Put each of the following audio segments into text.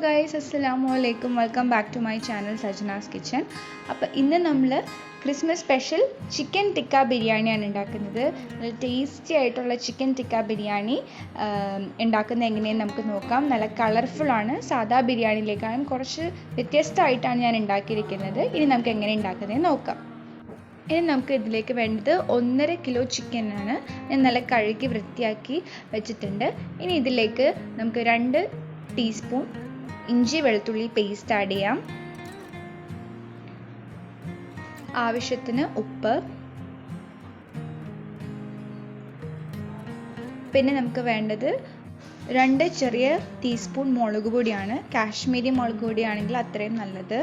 guys, assalamualaikum. Welcome back to my channel sajnaskitchen. അപ്പോൾ ഇന്ന് നമ്മൾ ക്രിസ്മസ് സ്പെഷ്യൽ ചിക്കൻ ടിക്ക ബിരിയാണിയാണ് ഉണ്ടാക്കുന്നത്. നല്ല ടേസ്റ്റി ആയിട്ടുള്ള ചിക്കൻ ടിക്ക ബിരിയാണി ഉണ്ടാക്കുന്നത് എങ്ങനെയെന്ന് നമുക്ക് നോക്കാം. നല്ല കളർഫുൾ ആണ്. സാധാ ബിരിയാണിയിലേക്കാളും കുറച്ച് വ്യത്യസ്തമായിട്ടാണ് ഞാൻ ഉണ്ടാക്കിയിരിക്കുന്നത്. ഇനി നമുക്ക് എങ്ങനെ ഉണ്ടാക്കുന്നത് നോക്കാം. ഇനി നമുക്ക് ഇതിലേക്ക് വേണ്ടത് 1.5 കിലോ ചിക്കനാണ്. ഞാൻ നല്ല കഴുകി വൃത്തിയാക്കി വെച്ചിട്ടുണ്ട്. ഇനി ഇതിലേക്ക് നമുക്ക് 2 ടീസ്പൂൺ ഇഞ്ചി വെളുത്തുള്ളി പേസ്റ്റ് ആഡ് ചെയ്യാം. ആവശ്യത്തിന് ഉപ്പ്, പിന്നെ നമുക്ക് വേണ്ടത് 2 ചെറിയ ടീസ്പൂൺ മുളക് പൊടിയാണ്. കാശ്മീരി മുളക് പൊടിയാണെങ്കിൽ അത്രയും നല്ലത്.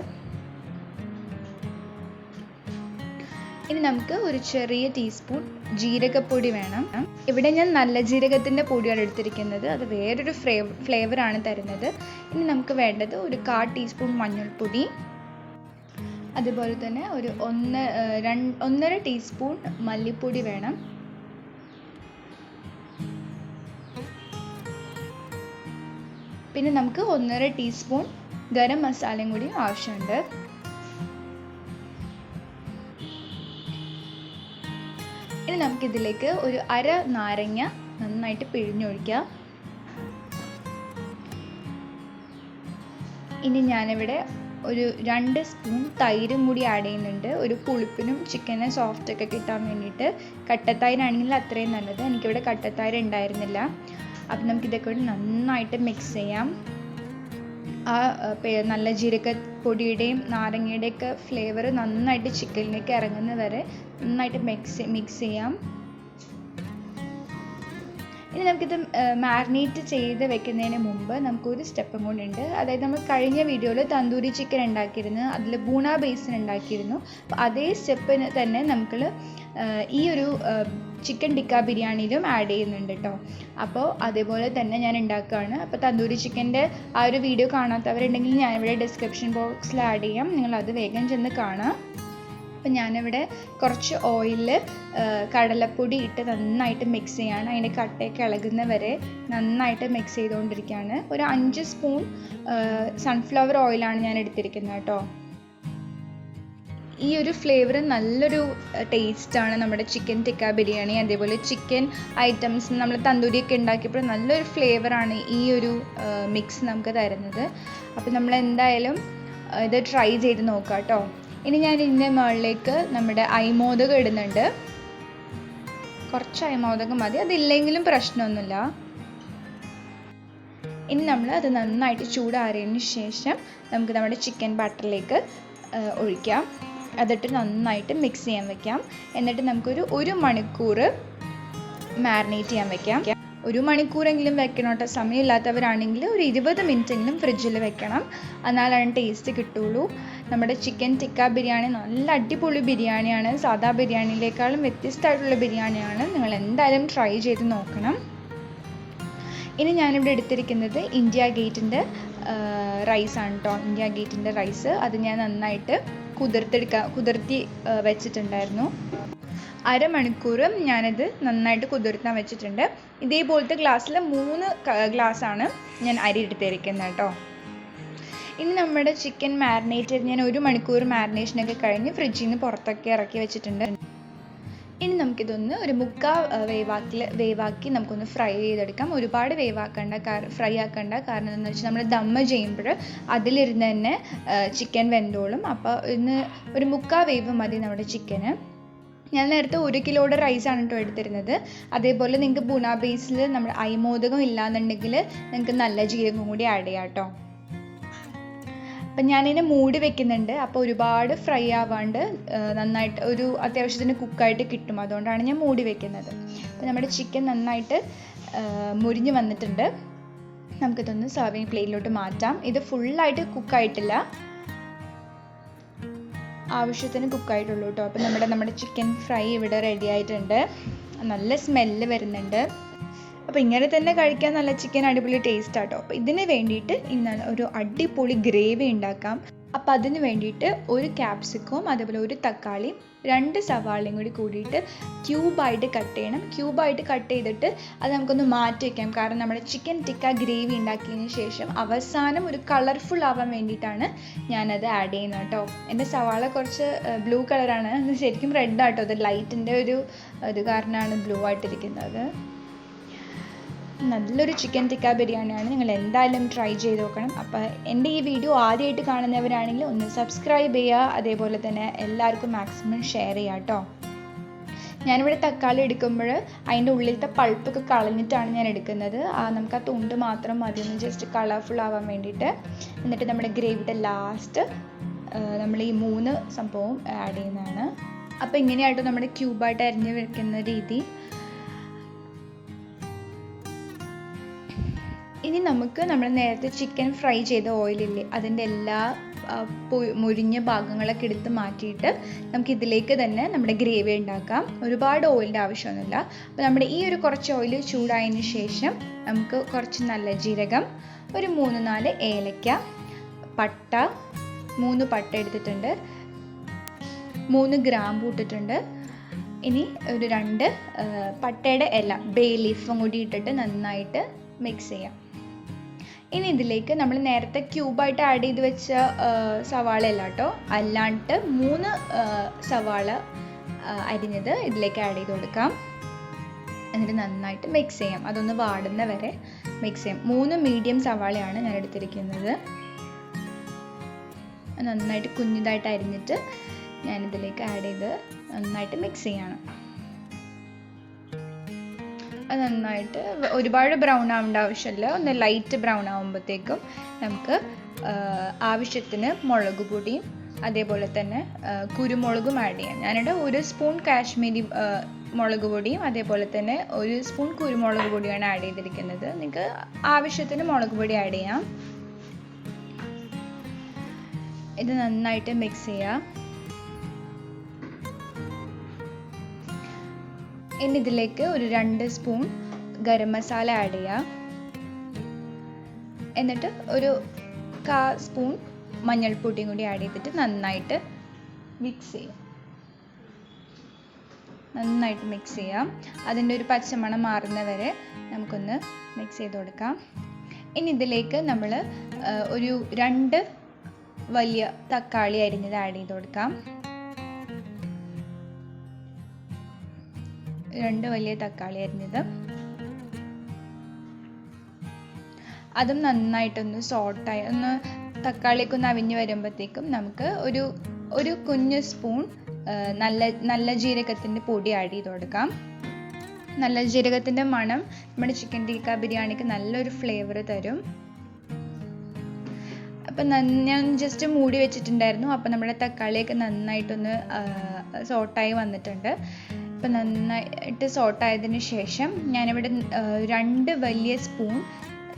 ഇനി നമുക്ക് ഒരു ചെറിയ ടീസ്പൂൺ ജീരകപ്പൊടി വേണം. ഇവിടെ ഞാൻ നല്ല ജീരകത്തിൻ്റെ പൊടിയാണ് എടുത്തിരിക്കുന്നത്. അത് വേറൊരു ഫ്ലേവറാണ് തരുന്നത്. ഇനി നമുക്ക് വേണ്ടത് ഒരു 1/4 ടീസ്പൂൺ മഞ്ഞൾപ്പൊടി, അതുപോലെ തന്നെ ഒരു 1.5 ടീസ്പൂൺ മല്ലിപ്പൊടി വേണം. പിന്നെ നമുക്ക് 1.5 ടീസ്പൂൺ ഗരം മസാലയും കൂടി ആവശ്യമുണ്ട്. ഇനി നമുക്കിതിലേക്ക് ഒരു 1/2 നാരങ്ങ നന്നായിട്ട് പിഴിഞ്ഞൊഴിക്കാം. ഇനി ഞാനിവിടെ ഒരു 2 സ്പൂൺ തൈരും കൂടി ആഡ് ചെയ്യുന്നുണ്ട്. ഒരു പുളിപ്പിനും ചിക്കന് സോഫ്റ്റ് ഒക്കെ കിട്ടാൻ വേണ്ടിയിട്ട്. കട്ടത്തൈരാണെങ്കിൽ അത്രയും നല്ലത്. എനിക്കിവിടെ കട്ടത്തൈര് ഉണ്ടായിരുന്നില്ല. അപ്പം നമുക്കിതൊക്കെ കൂടി നന്നായിട്ട് മിക്സ് ചെയ്യാം. ആ നല്ല ജീരകപ്പൊടിയുടെയും നാരങ്ങയുടെയൊക്കെ ഫ്ലേവർ നന്നായിട്ട് ചിക്കനിലേക്ക് ഇറങ്ങുന്ന വരെ നന്നായിട്ട് മിക്സ് ചെയ്യാം. ഇനി നമുക്കിത് മാരിനേറ്റ് ചെയ്ത് വെക്കുന്നതിന് മുമ്പ് നമുക്കൊരു സ്റ്റെപ്പും കൂടി ഉണ്ട്. അതായത് നമ്മൾ കഴിഞ്ഞ വീഡിയോയിൽ തന്തൂരി ചിക്കൻ ഉണ്ടാക്കിയിരുന്നു, അതിൽ ബൂണ ബേസൻ ഉണ്ടാക്കിയിരുന്നു. അപ്പോൾ അതേ സ്റ്റെപ്പിന് തന്നെ നമുക്ക് ഈ ഒരു ചിക്കൻ ടിക്ക ബിരിയാണിയിലും ആഡ് ചെയ്യുന്നുണ്ട് കേട്ടോ. അപ്പോൾ അതേപോലെ തന്നെ ഞാൻ ഉണ്ടാക്കുകയാണ്. അപ്പോൾ തന്തൂരി ചിക്കൻ്റെ ആ ഒരു വീഡിയോ കാണാത്തവരുണ്ടെങ്കിൽ ഞാനിവിടെ ഡിസ്ക്രിപ്ഷൻ ബോക്സിൽ ആഡ് ചെയ്യാം. നിങ്ങളത് വേഗം ചെന്ന് കാണാം. അപ്പോൾ ഞാനിവിടെ കുറച്ച് ഓയിലിൽ കടലപ്പൊടി ഇട്ട് നന്നായിട്ട് മിക്സ് ചെയ്യാണ്. അതിൻ്റെ കട്ടയൊക്കെ ഇളകുന്ന വരെ നന്നായിട്ട് മിക്സ് ചെയ്തുകൊണ്ടിരിക്കുകയാണ്. ഒരു 5 സ്പൂൺ സൺഫ്ലവർ ഓയിലാണ് ഞാൻ എടുത്തിരിക്കുന്നത് കേട്ടോ. ഈ ഒരു ഫ്ലേവർ നല്ലൊരു ടേസ്റ്റാണ് നമ്മുടെ ചിക്കൻ ടിക്ക ബിരിയാണി. അതേപോലെ ചിക്കൻ ഐറ്റംസ് നമ്മൾ തന്തൂരിയൊക്കെ ഉണ്ടാക്കിയപ്പോൾ നല്ലൊരു ഫ്ലേവറാണ് ഈ ഒരു മിക്സ് നമുക്ക് തരുന്നത്. അപ്പോൾ നമ്മൾ എന്തായാലും ഇത് ട്രൈ ചെയ്ത് നോക്കാം കേട്ടോ. ഇനി ഞാൻ ഇതിൻ്റെ മുകളിലേക്ക് നമ്മുടെ അയമോദകം ഇടുന്നുണ്ട്. കുറച്ച് അയമോദകം മതി, അതില്ലെങ്കിലും പ്രശ്നമൊന്നുമില്ല. ഇനി നമ്മൾ അത് നന്നായിട്ട് ചൂടാറിയതിന് ശേഷം നമുക്ക് നമ്മുടെ ചിക്കൻ ബട്ടറിലേക്ക് ഒഴിക്കാം. അതിട്ട് നന്നായിട്ട് മിക്സ് ചെയ്യാൻ വെക്കാം. എന്നിട്ട് നമുക്കൊരു 1 മണിക്കൂർ മാരിനേറ്റ് ചെയ്യാൻ വെക്കാം. 1 മണിക്കൂറെങ്കിലും വെക്കണം കേട്ടോ. സമയമില്ലാത്തവരാണെങ്കിൽ ഒരു 20 മിനിറ്റെങ്കിലും ഫ്രിഡ്ജിൽ വെക്കണം. എന്നാലാണ് ടേസ്റ്റ് കിട്ടുള്ളൂ. നമ്മുടെ ചിക്കൻ ടിക്ക ബിരിയാണി നല്ല അടിപൊളി ബിരിയാണിയാണ്. സാധാ ബിരിയാണിയിലേക്കാളും വ്യത്യസ്തമായിട്ടുള്ള ബിരിയാണിയാണ്. നിങ്ങൾ എന്തായാലും ട്രൈ ചെയ്ത് നോക്കണം. ഇനി ഞാനിവിടെ എടുത്തിരിക്കുന്നത് ഇന്ത്യ ഗേറ്റിൻ്റെ റൈസാണ് കേട്ടോ. ഇന്ത്യ ഗേറ്റിൻ്റെ റൈസ് അത് ഞാൻ നന്നായിട്ട് കുതിർത്തി വെച്ചിട്ടുണ്ടായിരുന്നു. 1/2 മണിക്കൂർ ഞാനത് നന്നായിട്ട് കുതിർത്താൻ വെച്ചിട്ടുണ്ട്. ഇതേപോലത്തെ ഗ്ലാസ്സിൽ 3 ഗ്ലാസ്സാണ് ഞാൻ അരി എടുത്തിരിക്കുന്നത് കേട്ടോ. ഇനി നമ്മുടെ ചിക്കൻ മാരിനേറ്റ് ഞാൻ 1 മണിക്കൂർ മാരിനേഷനൊക്കെ കഴിഞ്ഞ് ഫ്രിഡ്ജിൽ നിന്ന് പുറത്തൊക്കെ ഇറക്കി വെച്ചിട്ടുണ്ട്. ഇനി നമുക്കിതൊന്ന് ഒരു 3/4 വേവാക്കി നമുക്കൊന്ന് ഫ്രൈ ചെയ്തെടുക്കാം. ഒരുപാട് ഫ്രൈ ആക്കണ്ട. കാരണം എന്താണെന്ന് വെച്ചാൽ നമ്മൾ ദമ്മ് ചെയ്യുമ്പോൾ അതിലിരുന്ന് തന്നെ ചിക്കൻ വെന്തോളും. അപ്പോൾ ഇന്ന് ഒരു 3/4 വേവ് മതി നമ്മുടെ ചിക്കന്. ഞാൻ നേരത്തെ 1 കിലോയുടെ റൈസാണ് കേട്ടോ എടുത്തിരുന്നത്. അതേപോലെ നിങ്ങൾക്ക് ബുണ ബേസിൽ നമ്മുടെ അയമോദകം ഇല്ലാന്നുണ്ടെങ്കിൽ നിങ്ങൾക്ക് നല്ല ജീരകം കൂടി ആഡ് ചെയ്യാം കേട്ടോ. അപ്പം ഞാനിതിനെ മൂടി വെക്കുന്നുണ്ട്. അപ്പോൾ ഒരുപാട് ഫ്രൈ ആവാണ്ട് നന്നായിട്ട് ഒരു അത്യാവശ്യത്തിന് കുക്കായിട്ട് കിട്ടും. അതുകൊണ്ടാണ് ഞാൻ മൂടി വെക്കുന്നത്. അപ്പോൾ നമ്മുടെ ചിക്കൻ നന്നായിട്ട് മുരിഞ്ഞ് വന്നിട്ടുണ്ട്. നമുക്കിതൊന്ന് സർവിങ് പ്ലേറ്റിലോട്ട് മാറ്റാം. ഇത് ഫുള്ളായിട്ട് കുക്കായിട്ടില്ല, ആവശ്യത്തിന് കുക്കായിട്ടുള്ളൂ കേട്ടോ. അപ്പോൾ നമ്മുടെ ചിക്കൻ ഫ്രൈ ഇവിടെ റെഡി ആയിട്ടുണ്ട്. നല്ല സ്മെല്ല് വരുന്നുണ്ട്. അപ്പോൾ ഇങ്ങനെ തന്നെ കഴിക്കാൻ നല്ല ചിക്കൻ അടിപൊളി ടേസ്റ്റ് ആട്ടോ. അപ്പോൾ ഇതിന് വേണ്ടിയിട്ട് ഇന്ന് ഒരു അടിപൊളി ഗ്രേവി ഉണ്ടാക്കാം. അപ്പോൾ അതിന് വേണ്ടിയിട്ട് ഒരു ക്യാപ്സിക്കവും അതേപോലെ ഒരു തക്കാളിയും 2 സവാളയും കൂടിയിട്ട് ക്യൂബായിട്ട് കട്ട് ചെയ്യണം. ക്യൂബായിട്ട് കട്ട് ചെയ്തിട്ട് അത് നമുക്കൊന്ന് മാറ്റി വയ്ക്കാം. കാരണം നമ്മുടെ ചിക്കൻ ടിക്ക ഗ്രേവി ഉണ്ടാക്കിയതിന് ശേഷം അവസാനം ഒരു കളർഫുൾ ആവാൻ വേണ്ടിയിട്ടാണ് ഞാനത് ആഡ് ചെയ്യുന്നത് കേട്ടോ. എൻ്റെ സവാള കുറച്ച് ബ്ലൂ കളറാണ്, ശരിക്കും റെഡ് ആട്ടോ, അത് ലൈറ്റിൻ്റെ ഒരു ഇത് കാരണമാണ് ബ്ലൂ ആയിട്ടിരിക്കുന്നത്. നല്ലൊരു ചിക്കൻ ടിക്ക ബിരിയാണിയാണ്, നിങ്ങൾ എന്തായാലും ട്രൈ ചെയ്ത് നോക്കണം. അപ്പോൾ എൻ്റെ ഈ വീഡിയോ ആദ്യമായിട്ട് കാണുന്നവരാണെങ്കിൽ ഒന്ന് സബ്സ്ക്രൈബ് ചെയ്യുക, അതേപോലെ തന്നെ എല്ലാവർക്കും മാക്സിമം ഷെയർ ചെയ്യുക കേട്ടോ. ഞാനിവിടെ തക്കാളി എടുക്കുമ്പോൾ അതിൻ്റെ ഉള്ളിലത്തെ പൾപ്പൊക്കെ കളഞ്ഞിട്ടാണ് ഞാൻ എടുക്കുന്നത്. നമുക്ക് ആ തൊണ്ട് മാത്രം മതി, ഒന്ന് ജസ്റ്റ് കളർഫുൾ ആവാൻ വേണ്ടിയിട്ട്. എന്നിട്ട് നമ്മുടെ ഗ്രേവിയുടെ ലാസ്റ്റ് നമ്മൾ ഈ 3 സംഭവവും ആഡ് ചെയ്യുന്നതാണ്. അപ്പോൾ ഇങ്ങനെയായിട്ട് നമ്മുടെ ക്യൂബായിട്ട് അരിഞ്ഞ് വെക്കുന്ന രീതി. ഇനി നമുക്ക് നമ്മൾ നേരത്തെ ചിക്കൻ ഫ്രൈ ചെയ്ത ഓയിലില്ലേ, അതിൻ്റെ എല്ലാ മുരിഞ്ഞ ഭാഗങ്ങളൊക്കെ എടുത്ത് മാറ്റിയിട്ട് നമുക്ക് ഇതിലേക്ക് തന്നെ നമ്മുടെ ഗ്രേവി ഉണ്ടാക്കാം. ഒരുപാട് ഓയിലിൻ്റെ ആവശ്യമൊന്നുമില്ല. അപ്പോൾ നമ്മുടെ ഈ ഒരു കുറച്ച് ഓയിൽ ചൂടായതിന് ശേഷം നമുക്ക് കുറച്ച് നല്ല ജീരകം, ഒരു 3-4 ഏലക്ക, പട്ട, 3 പട്ട എടുത്തിട്ടുണ്ട്, 3 ഗ്രാമ്പൂ ഇട്ടിട്ടുണ്ട്. ഇനി ഒരു 2 പട്ടയുടെ ഇല, ബേ ലീഫും കൂടി ഇട്ടിട്ട് നന്നായിട്ട് മിക്സ് ചെയ്യാം. ഇനി ഇതിലേക്ക് നമ്മൾ നേരത്തെ ക്യൂബായിട്ട് ആഡ് ചെയ്ത് വെച്ച സവാള അല്ല കേട്ടോ, അല്ലാണ്ട് 3 സവാള അരിഞ്ഞത് ഇതിലേക്ക് ആഡ് ചെയ്ത് കൊടുക്കാം. എന്നിട്ട് നന്നായിട്ട് മിക്സ് ചെയ്യാം, അതൊന്ന് വാടുന്ന വരെ മിക്സ് ചെയ്യാം. 3 മീഡിയം സവാളയാണ് ഞാൻ എടുത്തിരിക്കുന്നത്. നന്നായിട്ട് കുഞ്ഞിതായിട്ട് അരിഞ്ഞിട്ട് ഞാനിതിലേക്ക് ആഡ് ചെയ്ത് നന്നായിട്ട് മിക്സ് ചെയ്യണം. അത് നന്നായിട്ട് ഒരുപാട് ബ്രൗൺ ആവേണ്ട ആവശ്യമില്ല, ഒന്ന് ലൈറ്റ് ബ്രൗൺ ആകുമ്പോഴത്തേക്കും നമുക്ക് ആവശ്യത്തിന് മുളക് പൊടിയും അതേപോലെ തന്നെ കുരുമുളകും ആഡ് ചെയ്യാം. ഞാനിവിടെ 1 സ്പൂൺ കാശ്മീരി മുളക് പൊടിയും അതേപോലെ തന്നെ 1 സ്പൂൺ കുരുമുളക് പൊടിയാണ് ആഡ് ചെയ്തിരിക്കുന്നത്. നിങ്ങൾക്ക് ആവശ്യത്തിന് മുളക് പൊടി ആഡ് ചെയ്യാം. ഇത് നന്നായിട്ട് മിക്സ് ചെയ്യാം. ഇനി ഇതിലേക്ക് ഒരു 2 സ്പൂൺ ഗരം മസാല ആഡ് ചെയ്യാം. എന്നിട്ട് ഒരു 1/4 സ്പൂൺ മഞ്ഞൾപ്പൊടിയും കൂടി ആഡ് ചെയ്തിട്ട് നന്നായിട്ട് മിക്സ് ചെയ്യാം. നന്നായിട്ട് മിക്സ് ചെയ്യാം. അതിൻ്റെ ഒരു പച്ചമണം മാറുന്ന വരെ നമുക്കൊന്ന് മിക്സ് ചെയ്ത് കൊടുക്കാം. ഇനി ഇതിലേക്ക് നമ്മൾ ഒരു 2 വലിയ തക്കാളി അരിഞ്ഞത് ആഡ് ചെയ്ത് കൊടുക്കാം. 2 വലിയ തക്കാളി അരിഞ്ഞത്, അതും നന്നായിട്ടൊന്ന് സോട്ടായി ഒന്ന് തക്കാളിയൊക്കെ ഒന്ന് അവിഞ്ഞ് വരുമ്പോഴത്തേക്കും നമുക്ക് ഒരു കുഞ്ഞ് സ്പൂൺ നല്ല ജീരകത്തിൻ്റെ പൊടി ആഡ് ചെയ്ത് കൊടുക്കാം. നല്ല ജീരകത്തിൻ്റെ മണം നമ്മുടെ ചിക്കൻ ടിക്ക ബിരിയാണിക്ക് നല്ലൊരു ഫ്ലേവർ തരും. അപ്പം ഞാൻ ജസ്റ്റ് മൂടി വെച്ചിട്ടുണ്ടായിരുന്നു. അപ്പം നമ്മുടെ തക്കാളിയൊക്കെ നന്നായിട്ടൊന്ന് സോട്ടായി വന്നിട്ടുണ്ട്. ഇപ്പം നന്നായിട്ട് സോട്ടായതിന് ശേഷം ഞാനിവിടെ 2 വലിയ സ്പൂൺ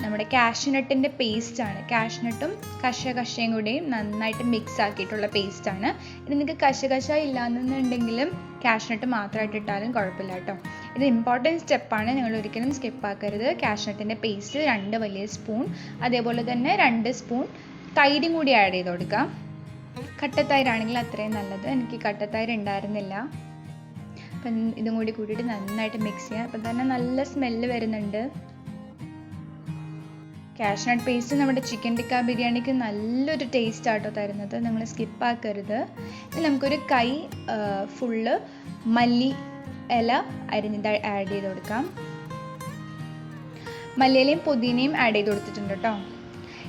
നമ്മുടെ കാഷ്യൂനട്ടിൻ്റെ പേസ്റ്റാണ്. കാഷ്യൂനട്ടും കശയും കൂടിയും നന്നായിട്ട് മിക്സ് ആക്കിയിട്ടുള്ള പേസ്റ്റാണ്. ഇത് നിങ്ങൾക്ക് കശ ഇല്ലാന്നുണ്ടെങ്കിലും കാഷ്യൂനട്ട് മാത്രമായിട്ട് ഇട്ടാലും കുഴപ്പമില്ല കേട്ടോ. ഇത് ഇമ്പോർട്ടൻറ്റ് സ്റ്റെപ്പാണ്, നിങ്ങൾ ഒരിക്കലും സ്കിപ്പാക്കരുത്. കാഷ്യൂനട്ടിൻ്റെ പേസ്റ്റ് 2 വലിയ സ്പൂൺ, അതേപോലെ തന്നെ 2 സ്പൂൺ തൈരും കൂടി ആഡ് ചെയ്ത് കൊടുക്കാം. കട്ടത്തൈരാണെങ്കിൽ അത്രയും നല്ലത്. എനിക്ക് കട്ടത്തൈര് ഉണ്ടായിരുന്നില്ല. അപ്പം ഇതും കൂടി കൂട്ടിയിട്ട് നന്നായിട്ട് മിക്സ് ചെയ്യാം. അപ്പം തന്നെ നല്ല സ്മെല്ല് വരുന്നുണ്ട്. കാഷ്യൂനട്ട് പേസ്റ്റ് നമ്മുടെ ചിക്കൻ ടിക്ക ബിരിയാണിക്ക് നല്ലൊരു ടേസ്റ്റ് ആട്ടോ തരുന്നത്, നിങ്ങൾ സ്കിപ്പാക്കരുത്. ഇനി നമുക്കൊരു കൈ ഫുള്ള് മല്ലി ഇല അരിഞ്ഞത് ആഡ് ചെയ്ത് കൊടുക്കാം. മല്ലിയിലയും പുതിനയും ആഡ് ചെയ്ത് കൊടുത്തിട്ടുണ്ട് കേട്ടോ.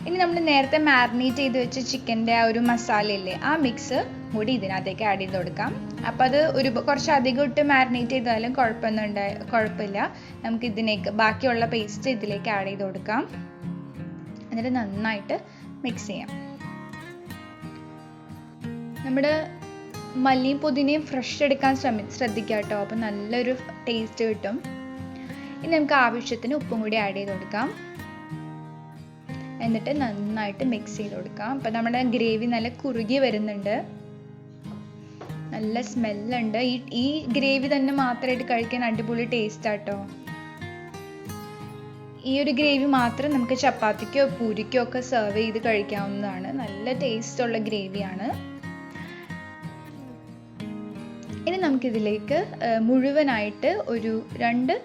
ഇനി നമ്മൾ നേരത്തെ മാരിനേറ്റ് ചെയ്ത് വെച്ച ചിക്കൻ്റെ ആ ഒരു മസാലയില്ലേ, ആ മിക്സ് കൂടി ഇതിനകത്തേക്ക് ആഡ് ചെയ്ത് കൊടുക്കാം. അപ്പോൾ അത് കുറച്ച് അധികം ഇട്ട് മാരിനേറ്റ് ചെയ്താലും കുഴപ്പമില്ല. നമുക്ക് ഇതിലേക്ക് ബാക്കിയുള്ള പേസ്റ്റ് ഇതിലേക്ക് ആഡ് ചെയ്ത് കൊടുക്കാം. എന്നിട്ട് നന്നായിട്ട് മിക്സ് ചെയ്യാം. നമ്മുടെ മല്ലിയും പുതിനയും ഫ്രഷ് എടുക്കാൻ ശ്രദ്ധിക്കുക കേട്ടോ, അപ്പോൾ നല്ലൊരു ടേസ്റ്റ് കിട്ടും. ഇനി നമുക്ക് ആവശ്യത്തിന് ഉപ്പും കൂടി ആഡ് ചെയ്ത് കൊടുക്കാം. എന്നിട്ട് നന്നായിട്ട് മിക്സ് ചെയ്ത് കൊടുക്കാം. അപ്പം നമ്മുടെ ഗ്രേവി നല്ല കുറുകി വരുന്നുണ്ട്, നല്ല സ്മെല്ലുണ്ട്. ഈ ഗ്രേവി തന്നെ മാത്രമായിട്ട് കഴിക്കാൻ അടിപൊളി ടേസ്റ്റ് ആട്ടോ. ഈ ഒരു ഗ്രേവി മാത്രം നമുക്ക് ചപ്പാത്തിക്കോ പൂരിക്കോ ഒക്കെ സെർവ് ചെയ്ത് കഴിക്കാവുന്നതാണ്. നല്ല ടേസ്റ്റുള്ള ഗ്രേവിയാണ്. ഇനി നമുക്കിതിലേക്ക് മുഴുവനായിട്ട് ഒരു 2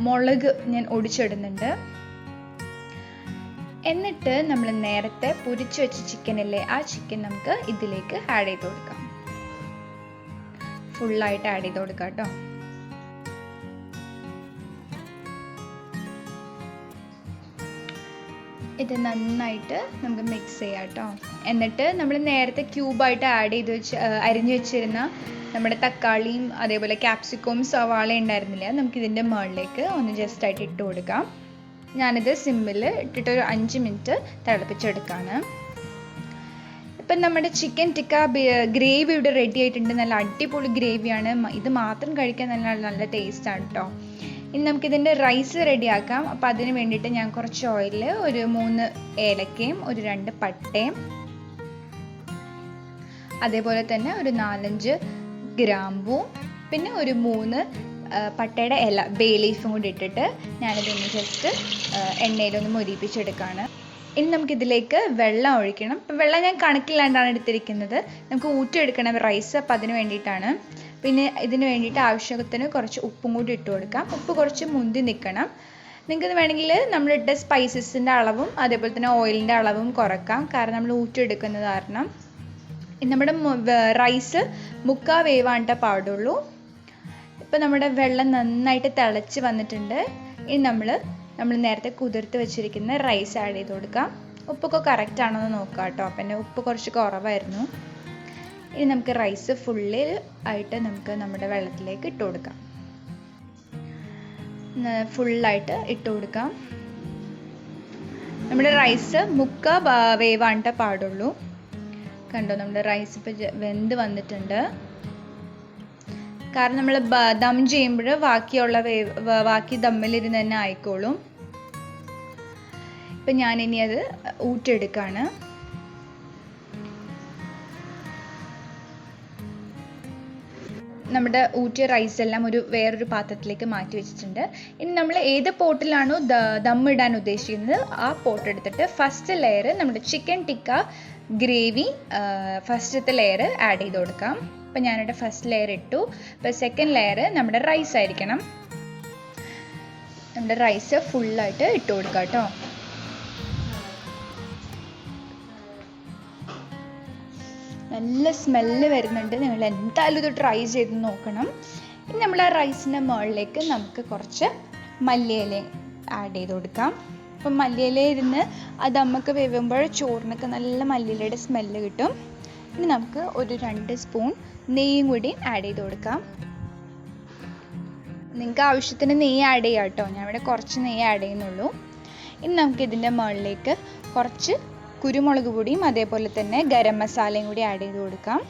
മുളക് ഞാൻ ഒടിച്ചിടുന്നുണ്ട്. എന്നിട്ട് നമ്മൾ നേരത്തെ പൊരിച്ചു വെച്ച ചിക്കനല്ലേ, ആ ചിക്കൻ നമുക്ക് ഇതിലേക്ക് ആഡ് ചെയ്ത് കൊടുക്കാം. ഫുള്ളായിട്ട് ആഡ് ചെയ്ത് കൊടുക്കാം കേട്ടോ. ഇത് നന്നായിട്ട് നമുക്ക് മിക്സ് ചെയ്യാം കേട്ടോ. എന്നിട്ട് നമ്മൾ നേരത്തെ ക്യൂബായിട്ട് അരിഞ്ഞു വെച്ചിരുന്ന നമ്മുടെ തക്കാളിയും അതേപോലെ ക്യാപ്സിക്കവും സവാള ഉണ്ടായിരുന്നില്ല, നമുക്കിതിൻ്റെ മുകളിലേക്ക് ഒന്ന് ജസ്റ്റ് ആയിട്ട് ഇട്ട് കൊടുക്കാം. ഞാനിത് സിമ്മിൽ ഇട്ടിട്ട് ഒരു 5 മിനിറ്റ് തിളപ്പിച്ചെടുക്കുകയാണ്. ഇപ്പം നമ്മുടെ ചിക്കൻ ടിക്ക ഗ്രേവി ഇവിടെ റെഡി ആയിട്ടുണ്ട്. നല്ല അടിപൊളി ഗ്രേവിയാണ്. ഇത് മാത്രം കഴിക്കാൻ നല്ല ടേസ്റ്റാണ് കേട്ടോ. ഇനി നമുക്കിതിൻ്റെ റൈസ് റെഡിയാക്കാം. അപ്പോൾ അതിന് വേണ്ടിയിട്ട് ഞാൻ കുറച്ച് ഓയിലിൽ ഒരു 3 ഏലക്കയും ഒരു 2 പട്ടയും അതേപോലെ തന്നെ ഒരു 4-5 ഗ്രാമ്പൂ പിന്നെ ഒരു 3 പട്ടയുടെ ഇല ബേ ലീഫും കൂടി ഇട്ടിട്ട് ഞാനിതൊന്ന് ജസ്റ്റ് എണ്ണയിലൊന്ന് മൊരിപ്പിച്ചെടുക്കുകയാണ്. ഇനി നമുക്കിതിലേക്ക് വെള്ളം ഒഴിക്കണം. ഇപ്പം വെള്ളം ഞാൻ കണക്കില്ലാണ്ടാണ് എടുത്തിരിക്കുന്നത്. നമുക്ക് ഊറ്റിയെടുക്കണം റൈസ്, അപ്പം അതിന് വേണ്ടിയിട്ടാണ്. പിന്നെ ഇതിന് വേണ്ടിയിട്ട് ആവശ്യത്തിന് കുറച്ച് ഉപ്പും കൂടി ഇട്ട് കൊടുക്കാം. ഉപ്പ് കുറച്ച് മുന്തി നിൽക്കണം. നിങ്ങൾക്ക് വേണമെങ്കിൽ നമ്മളിട്ട സ്പൈസസിൻ്റെ അളവും അതേപോലെ തന്നെ ഓയിലിൻ്റെ അളവും കുറക്കാം, കാരണം നമ്മൾ ഊറ്റിയെടുക്കുന്നത് കാരണം. നമ്മുടെ റൈസ് 3/4 വേവാണ്ട പാടുള്ളൂ. ഇപ്പം നമ്മുടെ വെള്ളം നന്നായിട്ട് തിളച്ച് വന്നിട്ടുണ്ട്. ഇനി നമ്മൾ നേരത്തെ കുതിർത്ത് വെച്ചിരിക്കുന്ന റൈസ് ആഡ് ചെയ്ത് കൊടുക്കാം. ഉപ്പൊക്കെ കറക്റ്റ് ആണോ എന്ന് നോക്കാം കേട്ടോ. അപ്പം എൻ്റെ ഉപ്പ് കുറച്ച് കുറവായിരുന്നു. ഇനി നമുക്ക് റൈസ് ഫുള്ളിൽ ആയിട്ട് നമുക്ക് നമ്മുടെ വെള്ളത്തിലേക്ക് ഇട്ട് കൊടുക്കാം. ഫുള്ളായിട്ട് ഇട്ട് കൊടുക്കാം. നമ്മുടെ റൈസ് 3/4 വേവാണ്ട പാടുള്ളൂ. കണ്ടോ, നമ്മുടെ റൈസ് ഇപ്പോൾ വെന്ത് വന്നിട്ടുണ്ട്. കാരണം നമ്മൾ ദം ചെയ്യുമ്പോൾ ബാക്കി ദമ്മിലിരുന്ന് തന്നെ ആയിക്കോളും. ഇപ്പം ഞാനിനി അത് ഊറ്റിയെടുക്കുകയാണ്. നമ്മുടെ ഊറ്റിയ റൈസ് എല്ലാം വേറൊരു പാത്രത്തിലേക്ക് മാറ്റി വെച്ചിട്ടുണ്ട്. ഇനി നമ്മൾ ഏത് പോട്ടിലാണോ ദം ഇടാൻ ഉദ്ദേശിക്കുന്നത് ആ പോട്ട് എടുത്തിട്ട് ഫസ്റ്റ് ലെയർ നമ്മുടെ ചിക്കൻ ടിക്ക ഗ്രേവി ഫസ്റ്റത്തെ ലെയർ ആഡ് ചെയ്ത് കൊടുക്കാം. അപ്പം ഞാനിവിടെ ഫസ്റ്റ് ലെയർ ഇട്ടു. അപ്പോൾ സെക്കൻഡ് ലെയർ നമ്മുടെ റൈസ് ആയിരിക്കണം. നമ്മുടെ റൈസ് ഫുള്ളായിട്ട് ഇട്ട് കൊടുക്കാം കേട്ടോ. നല്ല സ്മെല്ല് വരുന്നുണ്ട്. നിങ്ങൾ എന്തായാലും ഇത് ട്രൈ ചെയ്ത് നോക്കണം. ഇനി നമ്മൾ ആ റൈസിൻ്റെ മുകളിലേക്ക് നമുക്ക് കുറച്ച് മല്ലിയില ആഡ് ചെയ്ത് കൊടുക്കാം. അപ്പം മല്ലിയില ഇരുന്ന് അത് നമുക്ക് വേവുമ്പോൾ ചോറിനൊക്കെ നല്ല മല്ലിയിലയുടെ സ്മെല്ല് കിട്ടും. ഇനി നമുക്ക് ഒരു 2 സ്പൂൺ നെയ്യും കൂടി ആഡ് ചെയ്ത് കൊടുക്കാം. നിങ്ങൾക്ക് ആവശ്യത്തിന് നെയ്യ് ആഡ് ചെയ്യാം കേട്ടോ. ഞാൻ ഇവിടെ കുറച്ച് നെയ്യ് ആഡ് ചെയ്യുന്നുള്ളൂ. ഇനി നമുക്ക് ഇതിൻ്റെ മുകളിലേക്ക് കുറച്ച് കുരുമുളക് പൊടിയും അതേപോലെ തന്നെ ഗരം മസാലയും കൂടി ആഡ് ചെയ്ത് കൊടുക്കാം.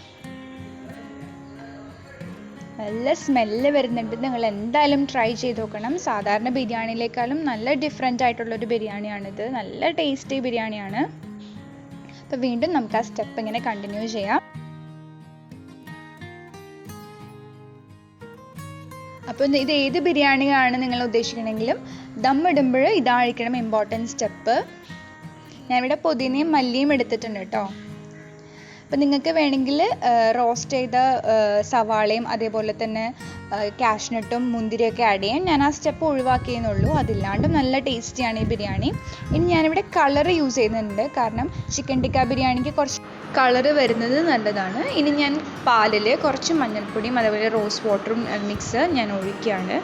നല്ല സ്മെല്ല് വരുന്നുണ്ട്. നിങ്ങൾ എന്തായാലും ട്രൈ ചെയ്ത് നോക്കണം. സാധാരണ ബിരിയാണിയിലേക്കാളും നല്ല ഡിഫറെൻ്റ് ആയിട്ടുള്ളൊരു ബിരിയാണിയാണിത്. നല്ല ടേസ്റ്റി ബിരിയാണിയാണ്. അപ്പോൾ വീണ്ടും നമുക്ക് ആ സ്റ്റെപ്പ് ഇങ്ങനെ കണ്ടിന്യൂ ചെയ്യാം. അപ്പോൾ ഇത് ഏത് ബിരിയാണിയാണ് നിങ്ങൾ ഉദ്ദേശിക്കണമെങ്കിലും ദം ഇടുമ്പോൾ ഇതായിരിക്കണം ഇമ്പോർട്ടൻറ്റ് സ്റ്റെപ്പ്. ഞാനിവിടെ പുതിനയും മല്ലിയും എടുത്തിട്ടുണ്ട് കേട്ടോ. അപ്പം നിങ്ങൾക്ക് വേണമെങ്കിൽ റോസ്റ്റ് ചെയ്ത സവാളയും അതേപോലെ തന്നെ കാഷ്നട്ടും മുന്തിരിയൊക്കെ ആഡ് ചെയ്യാം. ഞാൻ ആ സ്റ്റെപ്പ് ഒഴിവാക്കിയെന്നുള്ളൂ. അതില്ലാണ്ടും നല്ല ടേസ്റ്റിയാണ് ഈ ബിരിയാണി. ഇനി ഞാനിവിടെ കളർ യൂസ് ചെയ്യുന്നുണ്ട്, കാരണം ചിക്കൻ ടിക്ക ബിരിയാണിക്ക് കുറച്ച് കളറ് വരുന്നത് നല്ലതാണ്. ഇനി ഞാൻ പാലിൽ കുറച്ച് മഞ്ഞൾപ്പൊടിയും അതേപോലെ റോസ് വാട്ടറും മിക്സ് ഞാൻ ഒഴിക്കുകയാണ്.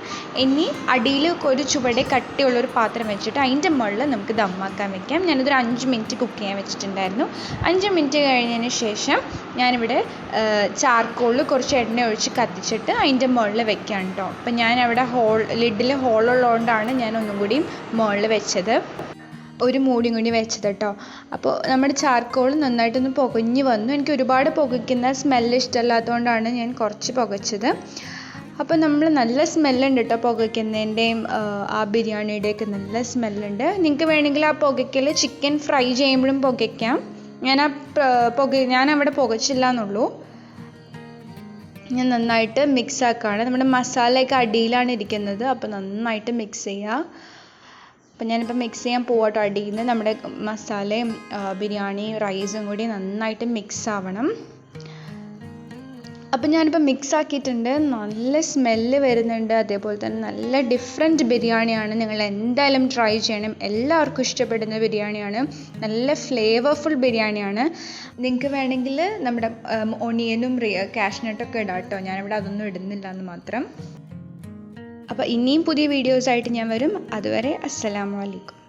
ഇനി അടിയിൽ ഒരു ചുവടെ കട്ടിയുള്ളൊരു പാത്രം വെച്ചിട്ട് അതിൻ്റെ മുകളിൽ നമുക്ക് ദമ്മാക്കാൻ വെക്കാം. ഞാനിതൊരു 5 മിനിറ്റ് കുക്ക് ചെയ്യാൻ വെച്ചിട്ടുണ്ടായിരുന്നു. 5 മിനിറ്റ് കഴിഞ്ഞതിന് ശേഷം ഞാനിവിടെ ചാർക്കോളിൽ കുറച്ച് എണ്ണ ഒഴിച്ച് കത്തിച്ചിട്ട് അതിൻ്റെ മുകളിൽ വെക്കാം കേട്ടോ. അപ്പം ഞാൻ അവിടെ ലിഡിൽ ഹോളുള്ളതുകൊണ്ടാണ് ഞാൻ ഒന്നും കൂടി മുകളിൽ വെച്ചത്, ഒരു മൂടിയും കൂടി വെച്ചത് കേട്ടോ. അപ്പോൾ നമ്മുടെ ചാർക്കോൾ നന്നായിട്ടൊന്ന് പുകഞ്ഞ് വന്നു. എനിക്ക് ഒരുപാട് പുകയ്ക്കുന്ന സ്മെല്ല് ഇഷ്ടമല്ലാത്തതുകൊണ്ടാണ് ഞാൻ കുറച്ച് പുകച്ചത്. അപ്പോൾ നമ്മൾ നല്ല സ്മെല്ലുണ്ട് കേട്ടോ, പുകയ്ക്കുന്നതിൻ്റെയും ആ ബിരിയാണിയുടെയൊക്കെ നല്ല സ്മെല്ലുണ്ട്. നിങ്ങൾക്ക് വേണമെങ്കിൽ ആ പുകയ്ക്കൽ ചിക്കൻ ഫ്രൈ ചെയ്യുമ്പോഴും പുകയ്ക്കാം. ഞാൻ അവിടെ പുകച്ചില്ല എന്നുള്ളൂ. ഞാൻ നന്നായിട്ട് മിക്സ് ആക്കുകയാണ്. നമ്മുടെ മസാലയൊക്കെ അടിയിലാണ് ഇരിക്കുന്നത്, അപ്പോൾ നന്നായിട്ട് മിക്സ് ചെയ്യുക. അപ്പം ഞാനിപ്പോൾ മിക്സ് ചെയ്യാൻ പോവാട്ടോ. അടിയിൽ നിന്ന് നമ്മുടെ മസാലയും ബിരിയാണി റൈസും കൂടി നന്നായിട്ട് മിക്സ് ആവണം. അപ്പം ഞാനിപ്പോൾ മിക്സ് ആക്കിയിട്ടുണ്ട്. നല്ല സ്മെല്ല് വരുന്നുണ്ട്. അതേപോലെ തന്നെ നല്ല ഡിഫറെൻറ്റ് ബിരിയാണിയാണ്. നിങ്ങൾ എന്തായാലും ട്രൈ ചെയ്യണം. എല്ലാവർക്കും ഇഷ്ടപ്പെടുന്ന ബിരിയാണിയാണ്. നല്ല ഫ്ലേവർഫുൾ ബിരിയാണിയാണ്. നിങ്ങൾക്ക് വേണമെങ്കിൽ നമ്മുടെ ഒണിയനും കാഷ്നട്ടൊക്കെ ഇടാം കേട്ടോ. ഞാനിവിടെ അതൊന്നും ഇടുന്നില്ല എന്ന് മാത്രം. അപ്പോൾ ഇനിയും പുതിയ വീഡിയോസായിട്ട് ഞാൻ വരും. അതുവരെ അസ്സലാമു അലൈക്കും.